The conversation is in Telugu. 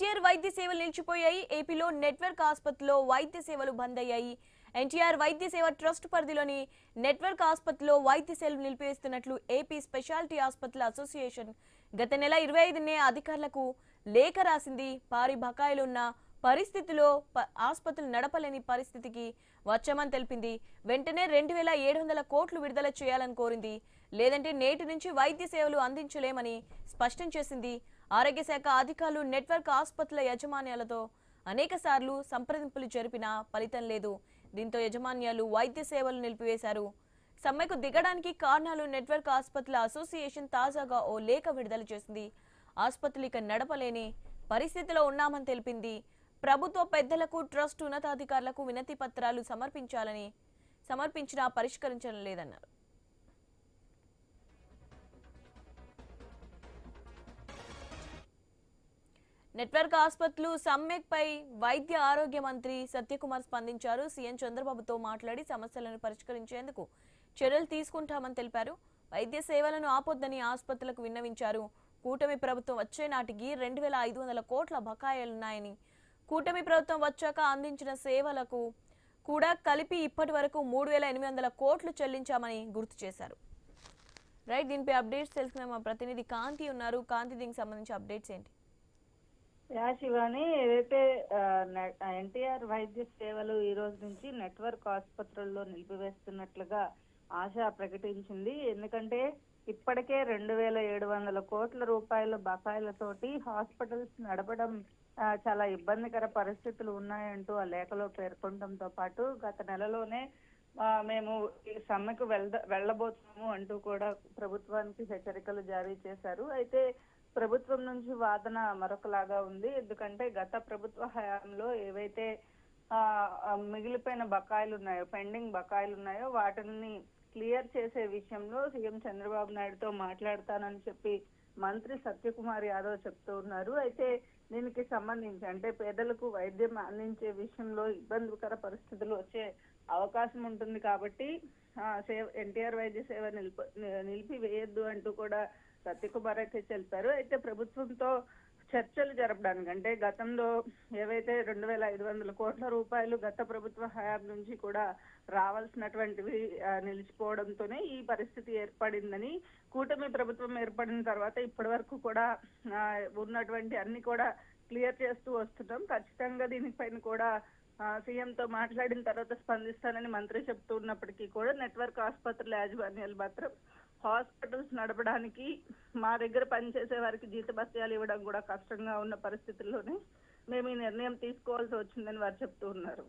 ఎన్టీఆర్ వైద్య సేవలు నిలిచిపోయాయి. ఏపీలో నెట్వర్క్ ఆసుపత్రిలో వైద్య సేవలు బంద్ అయ్యాయి. ఎన్టీఆర్ వైద్య సేవ ట్రస్ట్ పరిధిలోని నెట్వర్క్ ఆసుపత్రిలో వైద్య సేవలు నిలిపివేస్తున్నట్లు ఏపీ స్పెషాలిటీ ఆసుపత్రుల అసోసియేషన్ గత నెల 25నే అధికారులకు లేఖ రాసింది. భారీ బకాయిలున్న పరిస్థితిలో ఆసుపత్రులు నడపలేని పరిస్థితికి వచ్చామని తెలిపింది. వెంటనే 2700 కోట్లు విడుదల చేయాలని కోరింది. లేదంటే నేటి నుంచి వైద్య సేవలు అందించలేమని స్పష్టం చేసింది. ఆరోగ్య శాఖ అధికారులు నెట్వర్క్ ఆసుపత్రుల యాజమాన్యాలతో అనేక సార్లు సంప్రదింపులు జరిపినా ఫలితం లేదు. దీంతో యాజమాన్యాలు వైద్య సేవలు నిలిపివేశారు. సమ్మెకు దిగడానికి కారణాలు నెట్వర్క్ ఆసుపత్రుల అసోసియేషన్ తాజాగా ఓ లేఖ విడుదల చేసింది. ఆసుపత్రులు ఇక నడపలేని పరిస్థితిలో ఉన్నామని తెలిపింది. ప్రభుత్వ పెద్దలకు ట్రస్ట్ ఉన్నతాధికారులకు వినతి పత్రాలు సమర్పించినా పరిష్కరించడం లేదన్నారు. నెట్వర్క్ ఆసుపత్రులు సమ్మెపై వైద్య ఆరోగ్య మంత్రి సత్యకుమార్ స్పందించారు. సీఎం చంద్రబాబుతో మాట్లాడి సమస్యలను పరిష్కరించేందుకు చర్యలు తీసుకుంటామని తెలిపారు. వైద్య సేవలను ఆపొద్దని ఆసుపత్రులకు విన్నవించారు. కూటమి ప్రభుత్వం వచ్చే నాటికి 2500 కోట్ల బకాయిలున్నాయని, కూటమి ప్రభుత్వం వచ్చాక అందించిన సేవలకు కూడా కలిపి ఇప్పటి వరకు 3800 కోట్లు చెల్లించామని గుర్తు చేశారు. రైట్, దీనిపై అప్డేట్స్ తెలుసుకున్న మా ప్రతినిధి కాంతి ఉన్నారు. కాంతి, దీనికి సంబంధించి అప్డేట్స్ ఏంటి? శివాని, ఏదైతే ఎన్టీఆర్ వైద్య సేవలు ఈ రోజు నుంచి నెట్వర్క్ ఆసుపత్రుల్లో నిలిపివేస్తున్నట్లుగా ఆశ ప్రకటించింది. ఎందుకంటే ఇప్పటికే 2700 కోట్ల రూపాయల బకాయిలతోటి హాస్పిటల్స్ నడపడం చాలా ఇబ్బందికర పరిస్థితులు ఉన్నాయంటూ ఆ లేఖలో పేర్కొనడంతో పాటు గత నెలలోనే మేము ఈ సమ్మెకు వెళ్ళబోతున్నాము అంటూ కూడా ప్రభుత్వానికి హెచ్చరికలు జారీ చేశారు. అయితే ప్రభుత్వం నుంచి వాదన మరొకలాగా ఉంది. ఎందుకంటే గత ప్రభుత్వ హయాంలో ఏవైతే మిగిలిపోయిన బకాయిలు ఉన్నాయో, పెండింగ్ బకాయిలు ఉన్నాయో వాటిని క్లియర్ చేసే విషయంలో సీఎం చంద్రబాబు నాయుడుతో మాట్లాడతానని చెప్పి మంత్రి సత్యకుమార్ యాదవ్ చెప్తూ ఉన్నారు. అయితే దీనికి సంబంధించి అంటే పేదలకు వైద్యం అందించే విషయంలో ఇబ్బందికర పరిస్థితులు వచ్చే అవకాశం ఉంటుంది కాబట్టి ఎన్టీఆర్ వైద్య సేవ నిలిపివేయద్దు అంటూ కూడా సత్యకుమార్ అయితే తెలిపారు. అయితే ప్రభుత్వంతో చర్చలు జరపడానికి అంటే గతంలో ఏవైతే 2500 కోట్ల రూపాయలు గత ప్రభుత్వ హయాం నుంచి కూడా రావాల్సినటువంటివి నిలిచిపోవడంతోనే ఈ పరిస్థితి ఏర్పడిందని, కూటమి ప్రభుత్వం ఏర్పడిన తర్వాత ఇప్పటి వరకు కూడా ఉన్నటువంటి అన్ని కూడా క్లియర్ చేస్తూ వస్తున్నాం. ఖచ్చితంగా దీనిపైన కూడా సీఎంతో మాట్లాడిన తర్వాత స్పందిస్తానని మంత్రి చెప్తూ ఉన్నప్పటికీ కూడా నెట్వర్క్ ఆసుపత్రుల యాజమాన్యాలు మాత్రం హాస్పిటల్స్ నడపడానికి మా దగ్గర పనిచేసే వారికి జీతభత్యాలు ఇవ్వడం కూడా కష్టంగా ఉన్న పరిస్థితుల్లోనే మేము ఈ నిర్ణయం తీసుకోవాల్సి వచ్చిందని వారు చెప్తూ ఉన్నారు.